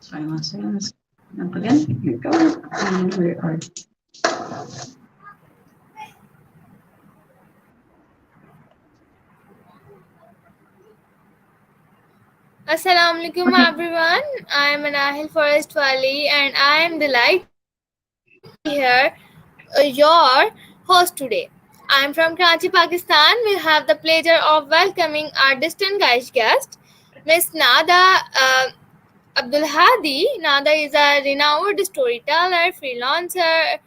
Sorry, one second. Let's jump again. Here we go. And we are. Assalamu alaikum Okay. everyone. I am Anahil Forest Wali and I am delighted to be here, your host today. I am from Karachi, Pakistan. We have the pleasure of welcoming our distinguished guest, Miss Nada Abdelhadi. Nada is a renowned storyteller, freelancer, and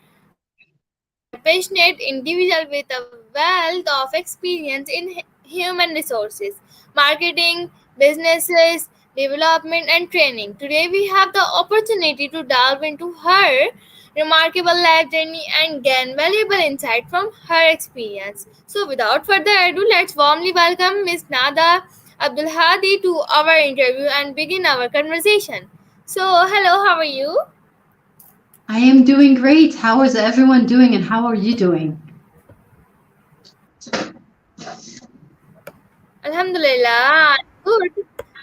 a passionate individual with a wealth of experience in human resources, marketing, businesses, development, and training. Today, we have the opportunity to delve into her remarkable life journey and gain valuable insight from her experience. So, without further ado, let's warmly welcome Miss Nada Abdulhadi to our interview and begin our conversation. So, hello, how are you? I am doing great. How is everyone doing, and how are you doing? Alhamdulillah, I'm good.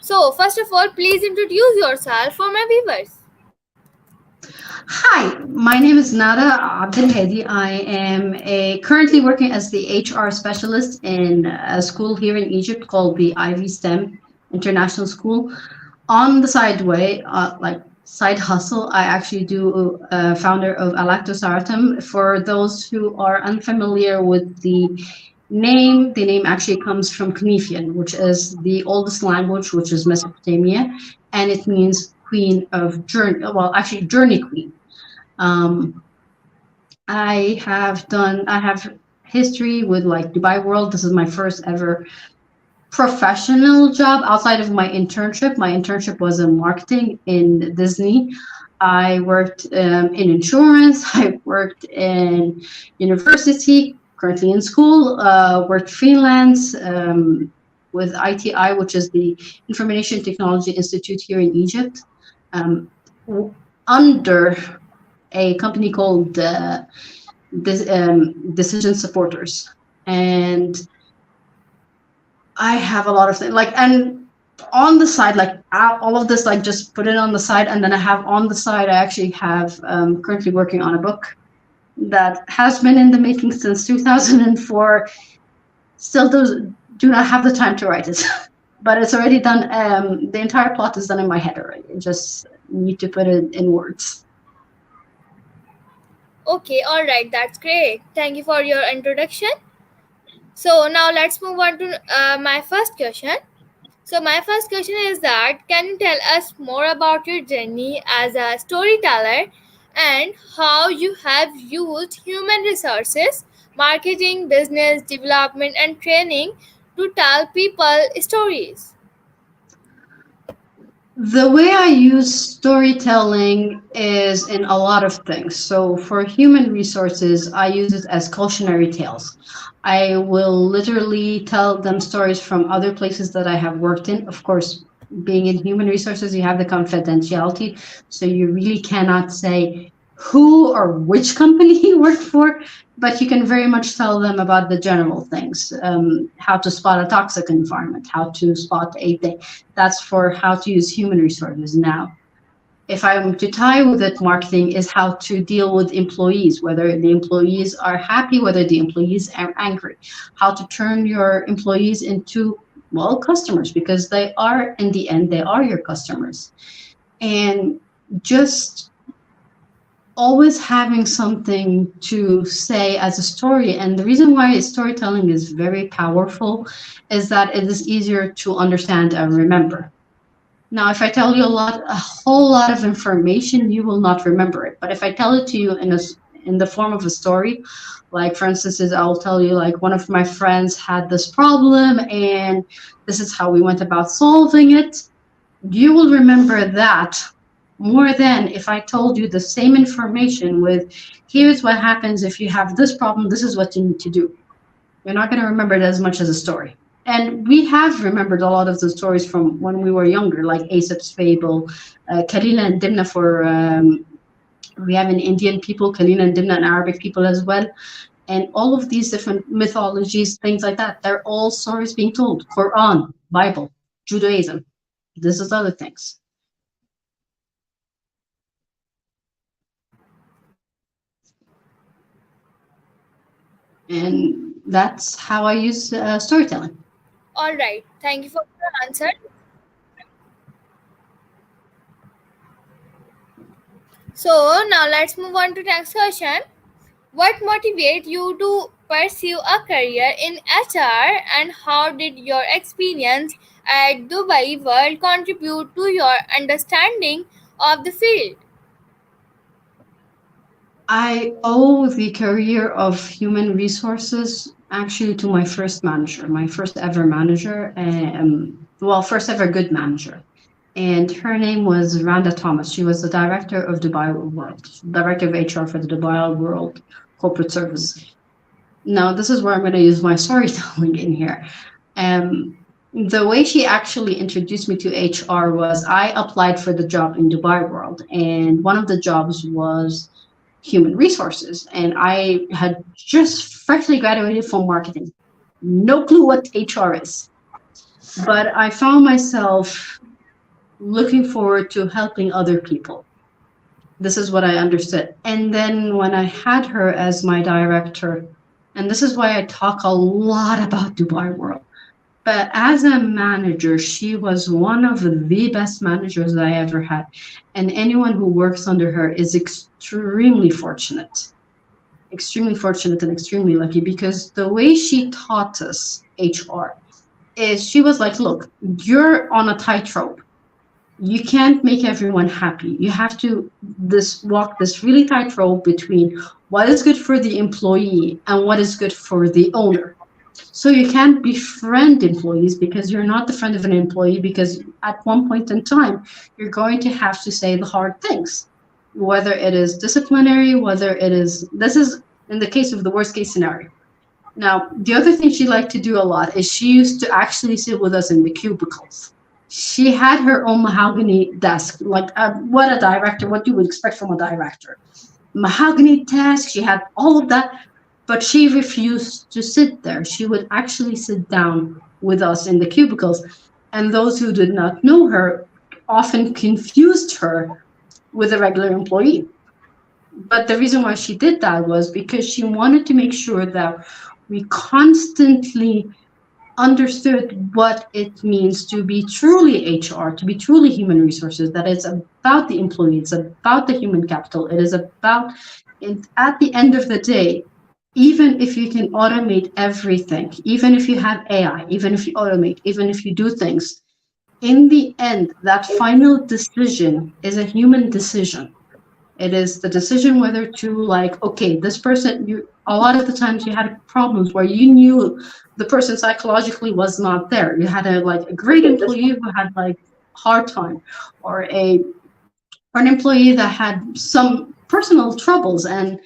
So, first of all, please introduce yourself for my viewers. Hi, my name is Nada Abdelhadi. I am currently working as the HR specialist in a school here in Egypt called the Ivy STEM International School. On the side way, like side hustle, I actually do founder of Alaktu Sarratum. For those who are unfamiliar with the name actually comes from Cneifian, which is the oldest language, which is Mesopotamia, and it means queen of journey. Well, actually, journey queen. Um, I have history with like Dubai World. This is my first ever professional job outside of my internship. My internship was in marketing in Disney. I worked in insurance. I worked in university, currently in school. Worked freelance with ITI, which is the Information Technology Institute here in Egypt, um, under a company called Decision Supporters. And I have a lot of things like, and on the side, like all of this, like just put it on the side. And then I have on the side, I actually have currently working on a book that has been in the making since 2004. Still do not have the time to write it, but it's already done. The entire plot is done in my head already. I just need to put it in words. Okay, alright, that's great. Thank you for your introduction. So, now let's move on to my first question. So, my first question is that can you tell us more about your journey as a storyteller and how you have used human resources, marketing, business development, and training to tell people stories? The way I use storytelling is in a lot of things. So for human resources, I use it as cautionary tales. I will literally tell them stories from other places that I have worked in. Of course, being in human resources, you have the confidentiality. So you really cannot say who or which company you work for, but you can very much tell them about the general things, how to spot a toxic environment, how to spot a thing. That's for how to use human resources. Now, if I am to tie with it, marketing is how to deal with employees, whether the employees are happy, whether the employees are angry, how to turn your employees into, well, customers, because they are, in the end, they are your customers. And just always having something to say as a story. And the reason why storytelling is very powerful is that it is easier to understand and remember. Now, if I tell you a whole lot of information, you will not remember it. But if I tell it to you in the form of a story, like for instance, I'll tell you like one of my friends had this problem and this is how we went about solving it. You will remember that more than if I told you the same information with here's what happens if you have this problem, this is what you need to do. You're not going to remember it as much as a story. And we have remembered a lot of the stories from when we were younger, like Aesop's fable, Kalila and Dimna for, we have in Indian people, Kalila and Dimna and Arabic people as well. And all of these different mythologies, things like that, they're all stories being told. Quran, Bible, Judaism, this is other things. And that's how I use storytelling. All right, thank you for your answer. So now let's move on to next question. What motivated you to pursue a career in HR, and how did your experience at Dubai World contribute to your understanding of the field? I owe the career of human resources actually to my first manager, my first ever manager, well, first ever good manager. And her name was Randa Thomas. She was the director of Dubai World, director of HR for the Dubai World Corporate Service. Now, this is where I'm going to use my storytelling in here. Um, the way she actually introduced me to HR was I applied for the job in Dubai World, and one of the jobs was human resources. And I had just freshly graduated from marketing, no clue what HR is. But I found myself looking forward to helping other people. This is what I understood. And then when I had her as my director, and this is why I talk a lot about Dubai World. But as a manager, she was one of the best managers I ever had. And anyone who works under her is extremely fortunate and extremely lucky because the way she taught us HR is she was like, look, you're on a tightrope. You can't make everyone happy. You have to this walk this really tightrope between what is good for the employee and what is good for the owner. So you can't befriend employees because you're not the friend of an employee because at one point in time you're going to have to say the hard things, whether it is disciplinary, whether it is this is in the case of the worst case scenario. Now, the other thing she liked to do a lot is she used to actually sit with us in the cubicles. She had her own mahogany desk, like what a director, what you would expect from a director. Mahogany desk, she had all of that, but she refused to sit there. She would actually sit down with us in the cubicles. And those who did not know her often confused her with a regular employee. But the reason why she did that was because she wanted to make sure that we constantly understood what it means to be truly HR, to be truly human resources, that it's about the employee, it's about the human capital, it is about, and at the end of the day, even if you can automate everything, even if you have AI, even if you automate, even if you do things, in the end, that final decision is a human decision. It is the decision whether to like, okay, this person, you a lot of the times you had problems where you knew the person psychologically was not there. You had a great employee who had like hard time, or a or an employee that had some personal troubles, and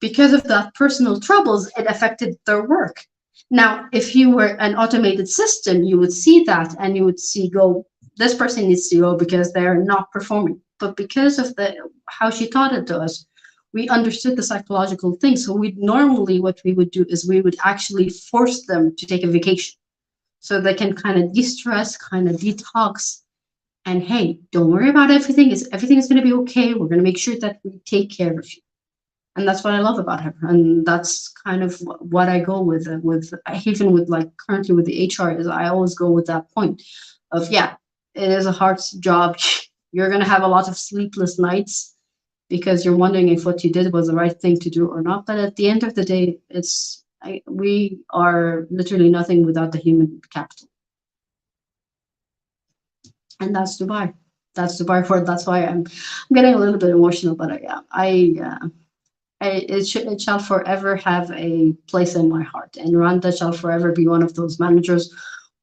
because of that personal troubles, it affected their work. Now, if you were an automated system, you would see that and you would see go, this person needs to go because they're not performing. But because of the how she taught it to us, we understood the psychological thing. So we normally what we would do is we would actually force them to take a vacation so they can kind of de-stress, kind of detox. And hey, don't worry about everything. Everything is going to be okay. We're going to make sure that we take care of you, and that's what I love about her. And that's kind of what I go with even with like currently with the HR is I always go with that point of yeah, it is a hard job. You're gonna have a lot of sleepless nights because you're wondering if what you did was the right thing to do or not. But at the end of the day, we are literally nothing without the human capital, and that's Dubai. That's Dubai for that's why I'm getting a little bit emotional, but yeah, it shall forever have a place in my heart. And Randa shall forever be one of those managers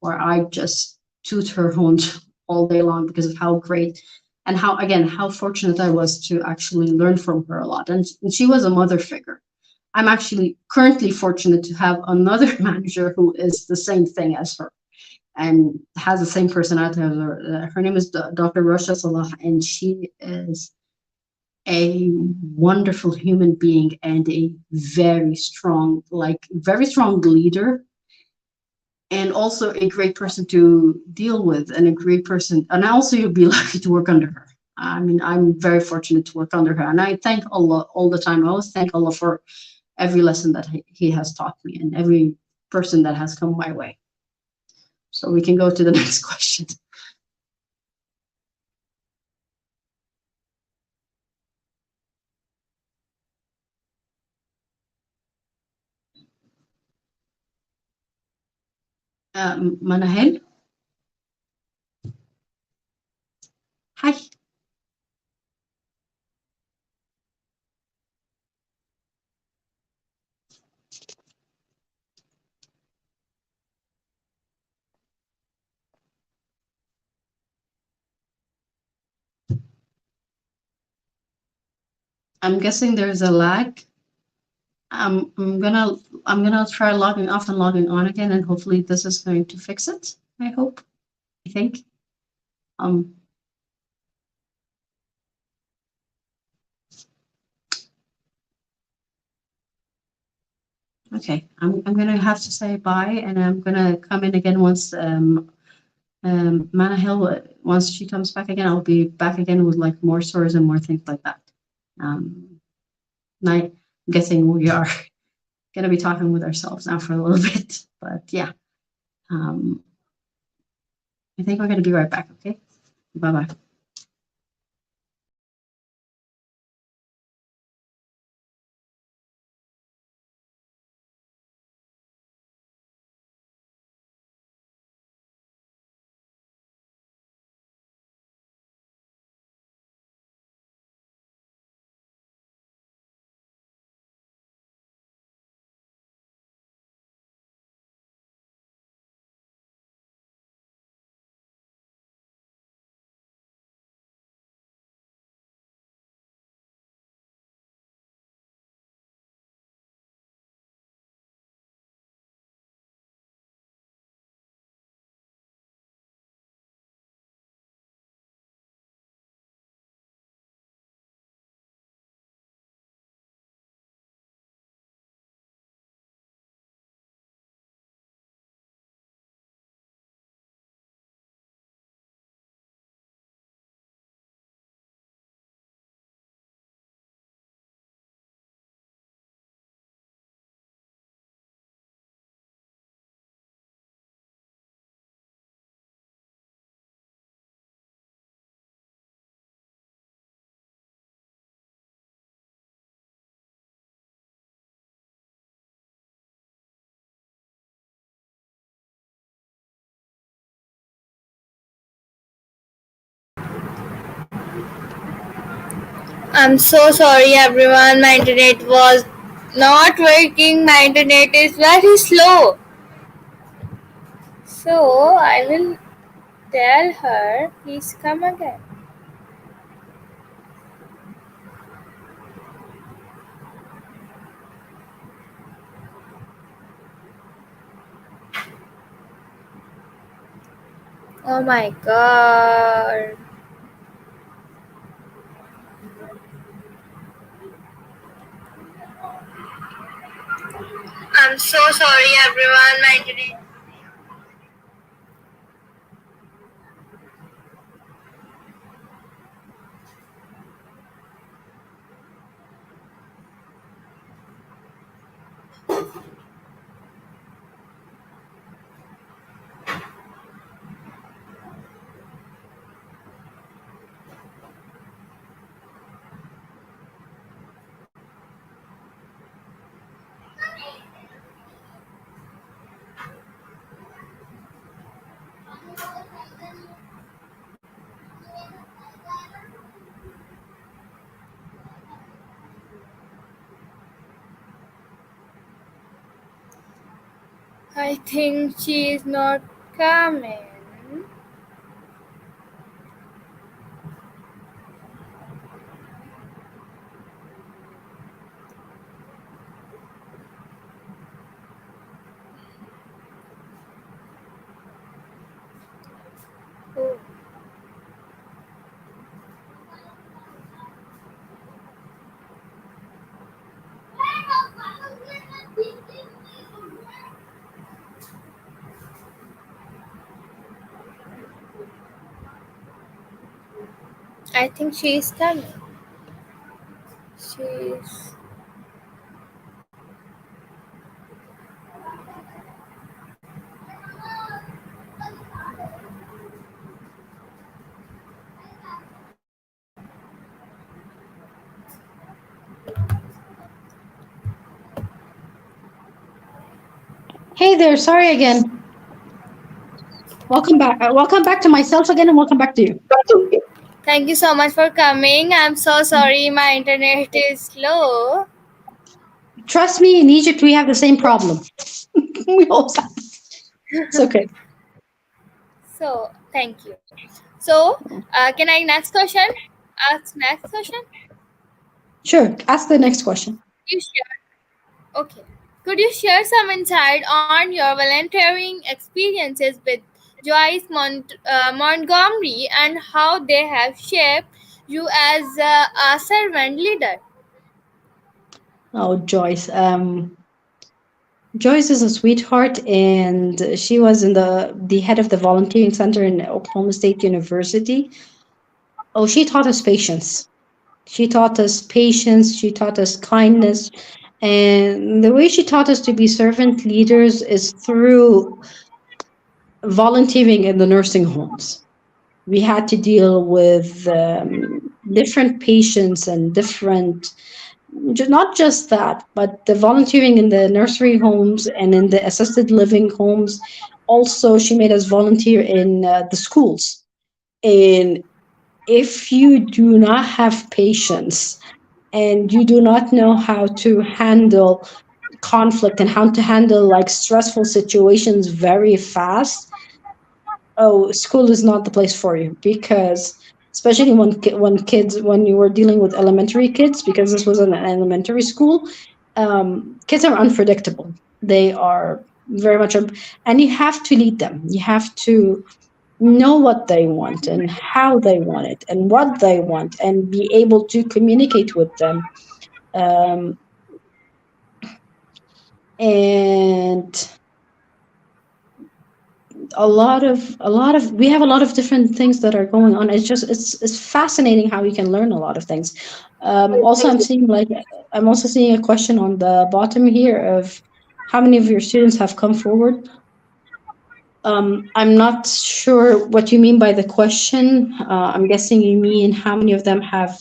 where I just toot her horn all day long because of how great and how, again, how fortunate I was to actually learn from her a lot. And she was a mother figure. I'm actually currently fortunate to have another manager who is the same thing as her and has the same personality as her. Her name is Dr. Rasha Salah, and she is a wonderful human being and a very strong leader, and also a great person to deal with, and a great person. And also, you'll be lucky to work under her. I mean, I'm very fortunate to work under her, and I thank Allah all the time. I always thank Allah for every lesson that he has taught me and every person that has come my way. So we can go to the next question. Manahel, hi. I'm guessing there's a lag. I'm gonna try logging off and logging on again, and hopefully this is going to fix it. I hope. I think. Um. Okay. I'm gonna have to say bye, and I'm gonna come in again once Manahil, once she comes back again. I'll be back again with like more stories and more things like that. I'm guessing we are gonna be talking with ourselves now for a little bit, but yeah. I think we're gonna be right back. Okay. Bye bye. I'm so sorry everyone, my internet was not working. My internet is very slow. So I will tell her, please come again. Oh my god. I'm so sorry everyone, my internet. I think she is not coming. Oh. I think she is coming. She is. Hey there, sorry again. Welcome back. Welcome back to myself again, and welcome back to you. Thank you so much for coming. I'm so sorry my internet is slow. Trust me, in Egypt we have the same problem. We always have. It's okay. So, thank you. So, can I next question? Ask next question? Sure. Ask the next question. You share. Okay. Could you share some insight on your volunteering experiences with Joyce Montgomery and how they have shaped you as a servant leader? Oh, Joyce. Joyce is a sweetheart, and she was in the head of the volunteering center in Oklahoma State University. Oh, she taught us patience. She taught us patience. She taught us kindness, and the way she taught us to be servant leaders is through volunteering in the nursing homes. We had to deal with different patients and different, not just that, but the volunteering in the nursery homes and in the assisted living homes. Also, she made us volunteer in the schools. And if you do not have patience and you do not know how to handle conflict and how to handle like stressful situations very fast, oh, school is not the place for you, because especially when you were dealing with elementary kids, because this was an elementary school, kids are unpredictable. They are very much, and you have to lead them. You have to know what they want and how they want it and what they want, and be able to communicate with them. Um, and a lot of we have a lot of different things that are going on. It's fascinating how you can learn a lot of things. Also, I'm also seeing a question on the bottom here of how many of your students have come forward. I'm not sure what you mean by the question. I'm guessing you mean how many of them have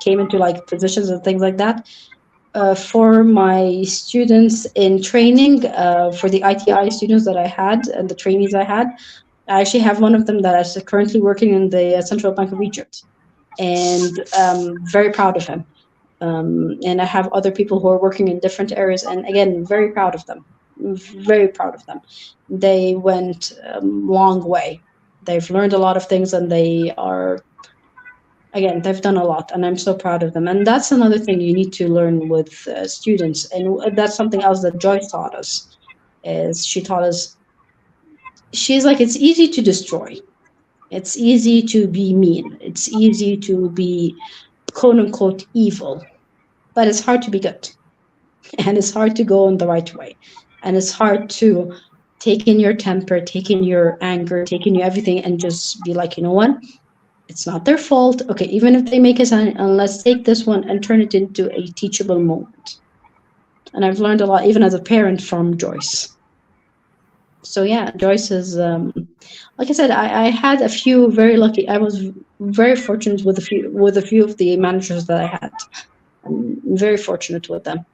came into like positions and things like that. For my students in training, for the ITI students that I had and the trainees I had, I actually have one of them that is currently working in the Central Bank of Egypt, and very proud of him. And I have other people who are working in different areas, and again, very proud of them. Very proud of them. They went a long way. They've learned a lot of things, and they are, again, they've done a lot, and I'm so proud of them. And that's another thing you need to learn with students, and that's something else that Joyce taught us. Is she taught us? She's like, it's easy to destroy. It's easy to be mean. It's easy to be quote unquote evil, but it's hard to be good, and it's hard to go in the right way, and it's hard to take in your temper, take in your anger, take in your everything, and just be like, you know what? It's not their fault. Okay, even if they make us, and let's take this one and turn it into a teachable moment. And I've learned a lot, even as a parent, from Joyce. So yeah, Joyce is, like I said, I had a few very lucky. I was very fortunate with a few of the managers that I had. I'm very fortunate with them.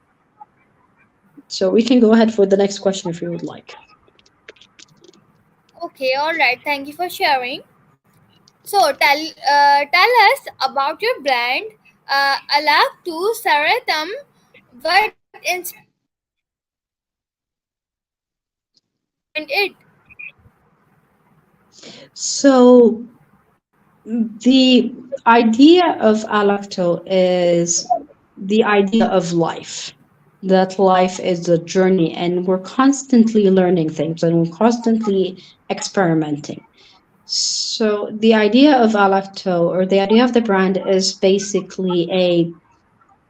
So we can go ahead for the next question if you would like. Okay, all right. Thank you for sharing. So, tell us about your brand, Alaktu Sarratum. What inspired it? So the idea of Alakto is the idea of life. That life is a journey, and we're constantly learning things, and we're constantly experimenting. So the idea of Alakto, or the idea of the brand, is basically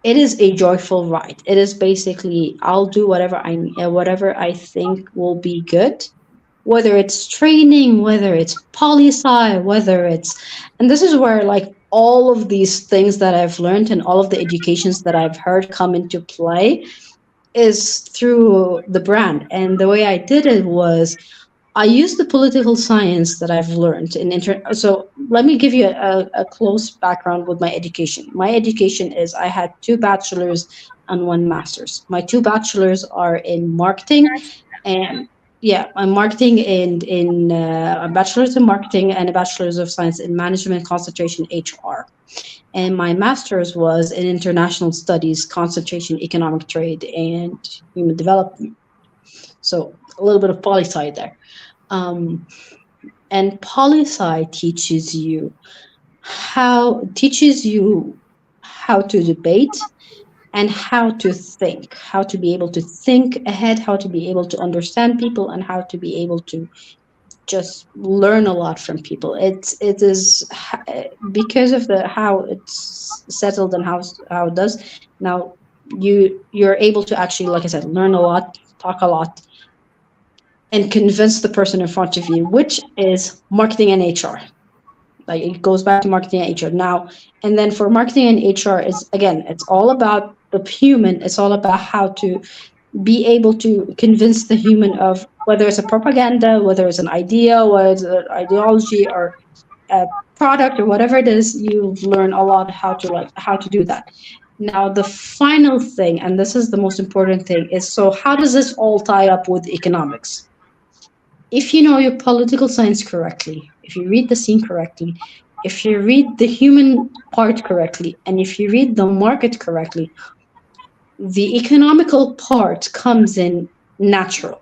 it is a joyful ride. It is basically, I'll do whatever I think will be good, whether it's training, whether it's poli-sci, whether it's, and this is where like all of these things that I've learned and all of the educations that I've heard come into play is through the brand. And the way I did it was I used the political science that I've learned in So let me give you a close background with my education. My education is I had two bachelors and one master's. My two bachelors are in marketing And yeah, I'm marketing in a bachelor's in marketing and a bachelor's of science in management, concentration HR. And my master's was in international studies, concentration economic trade and human development. So a little bit of poli sci there. Um, and poli sci teaches you how to debate and how to be able to think ahead, how to be able to understand people, and how to be able to just learn a lot from people. It is because of the how it's settled and how it does. Now you're able to actually, like I said, learn a lot, talk a lot, and convince the person in front of you, which is marketing and HR. Like it goes back to marketing and HR now. And then for marketing and HR, is again, it's all about the human. It's all about how to be able to convince the human of whether it's a propaganda, whether it's an idea, whether it's an ideology or a product or whatever it is. You learn a lot how to do that. Now the final thing, and this is the most important thing, is so how does this all tie up with economics? If you know your political science correctly, if you read the scene correctly, if you read the human part correctly, and if you read the market correctly, the economical part comes in natural.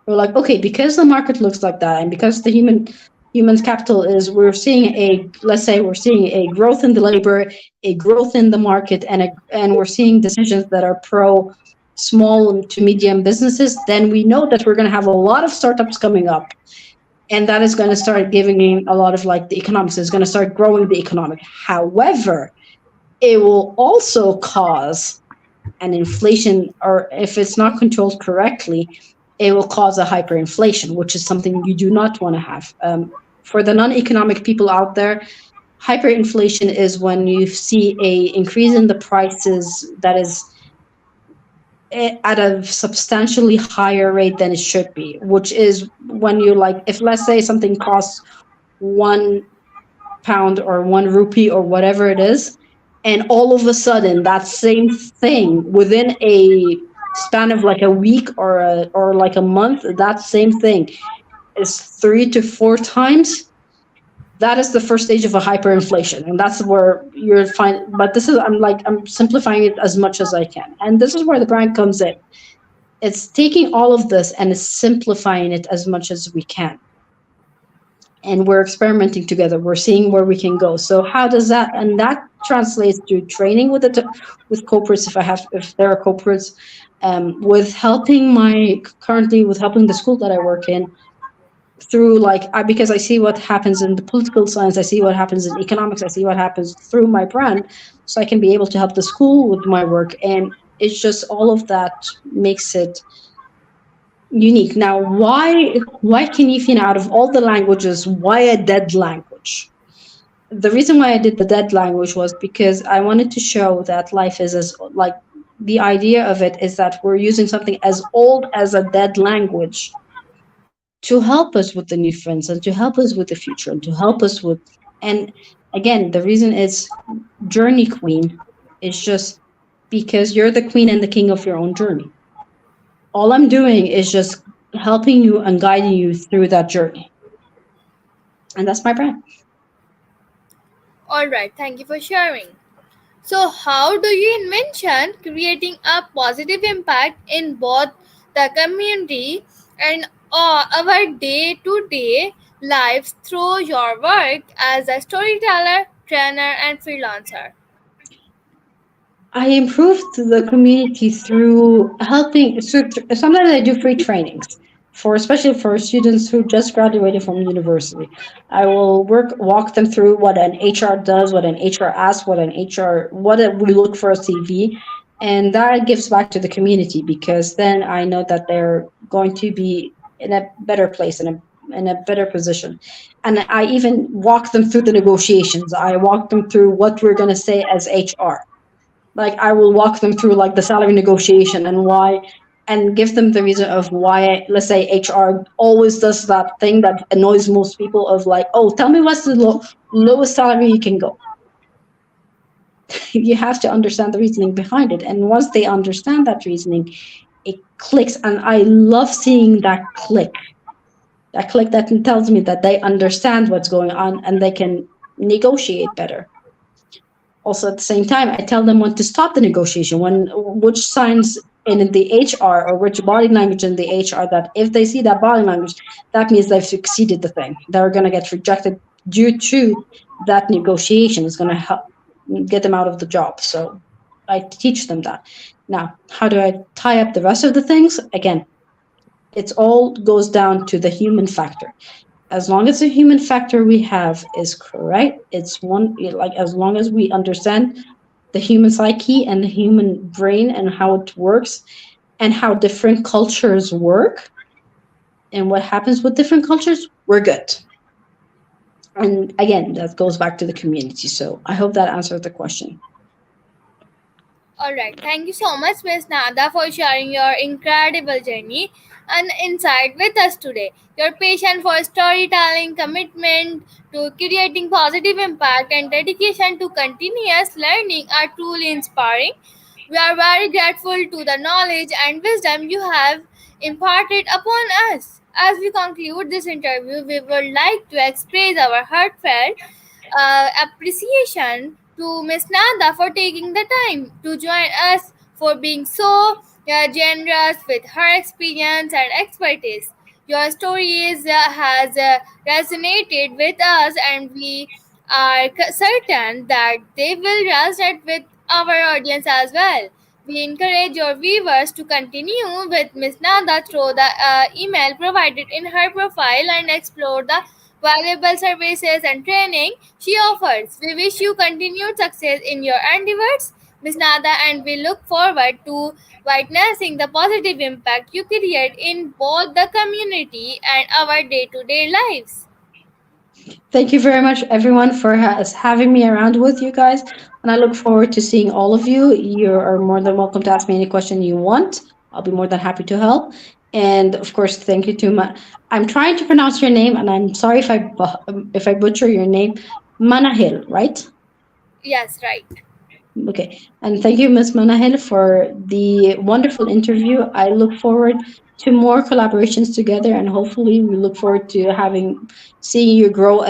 We're like, okay, because the market looks like that, and because the human's capital is, let's say we're seeing a growth in the labor, a growth in the market, and we're seeing decisions that are pro small to medium businesses, then we know that we're going to have a lot of startups coming up, and that is going to start giving in a lot of like the economics is going to start growing the economic. However, it will also cause an inflation, or if it's not controlled correctly, it will cause a hyperinflation, which is something you do not want to have. For the non-economic people out there, hyperinflation is when you see a increase in the prices that is at a substantially higher rate than it should be, which is when you like, if let's say something costs £1 or 1 rupee or whatever it is, and all of a sudden that same thing within a span of like a week or like a month, that same thing is 3 to 4 times. That is the first stage of a hyperinflation, and that's where you're fine. But this is I'm simplifying it as much as I can, and this is where the brand comes in. It's taking all of this and it's simplifying it as much as we can, and we're experimenting together. We're seeing where we can go. So how does that, and that translates to training with corporates if there are corporates, with helping the school that I work in through because I see what happens in the political science, I see what happens in economics, I see what happens through my brand, so I can be able to help the school with my work, and it's just all of that makes it unique. Now, why Canadian out of all the languages? Why a dead language? The reason why I did the dead language was because I wanted to show that life is the idea of it is that we're using something as old as a dead language to help us with the new friends and to help us with the future and to help us with, and again, the reason it's Journey Queen is just because you're the queen and the king of your own journey. All I'm doing is just helping you and guiding you through that journey. And that's my brand. All right, thank you for sharing. So, how do you envision creating a positive impact in both the community and our day-to-day lives through your work as a storyteller, trainer, and freelancer? I improved the community through helping. So sometimes I do free trainings especially for students who just graduated from university. I will walk them through what an HR does, what an HR asks, what we look for a CV, and that gives back to the community, because then I know that they're going to be in a better place, in a better position. And I even walk them through the negotiations. I walk them through what we're going to say as HR. Like I will walk them through like the salary negotiation and why, and give them the reason of why, let's say HR always does that thing that annoys most people of like, oh, tell me what's the lowest salary you can go. You have to understand the reasoning behind it. And once they understand that reasoning, it clicks, and I love seeing that click that tells me that they understand what's going on and they can negotiate better. Also, at the same time, I tell them when to stop the negotiation, when which signs in the HR or which body language in the HR, that if they see that body language, that means they've succeeded the thing. They're going to get rejected due to that negotiation is going to help get them out of the job. So I teach them that. Now, how do I tie up the rest of the things? Again, it's all goes down to the human factor. As long as the human factor we have is correct, it's one, like, as long as we understand the human psyche and the human brain and how it works and how different cultures work and what happens with different cultures, we're good. And again, that goes back to the community. So I hope that answered the question. All right. Thank you so much, Ms. Nada, for sharing your incredible journey and insight with us today. Your passion for storytelling, commitment to creating positive impact, and dedication to continuous learning are truly inspiring. We are very grateful to the knowledge and wisdom you have imparted upon us. As we conclude this interview, we would like to express our heartfelt appreciation to Miss Nanda for taking the time to join us, for being so generous with her experience and expertise. Your stories has resonated with us, and we are certain that they will resonate with our audience as well. We encourage your viewers to continue with Miss Nanda through the email provided in her profile and explore the valuable services and training she offers. We wish you continued success in your endeavors, Ms. Nada, and we look forward to witnessing the positive impact you create in both the community and our day to day lives. Thank you very much, everyone, for having me around with you guys. And I look forward to seeing all of you. You are more than welcome to ask me any question you want. I'll be more than happy to help. And of course, thank you to my. I'm trying to pronounce your name, and I'm sorry if I butcher your name. Manahil, right? Yes, right. Okay. And thank you, Ms. Manahil, for the wonderful interview. I look forward to more collaborations together, and hopefully we look forward to having seeing you grow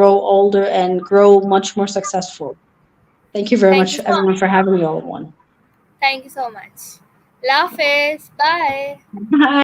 older and grow much more successful. Thank you very Thank you much, so everyone, for having me all one. Thank you so much. Love is bye. Bye.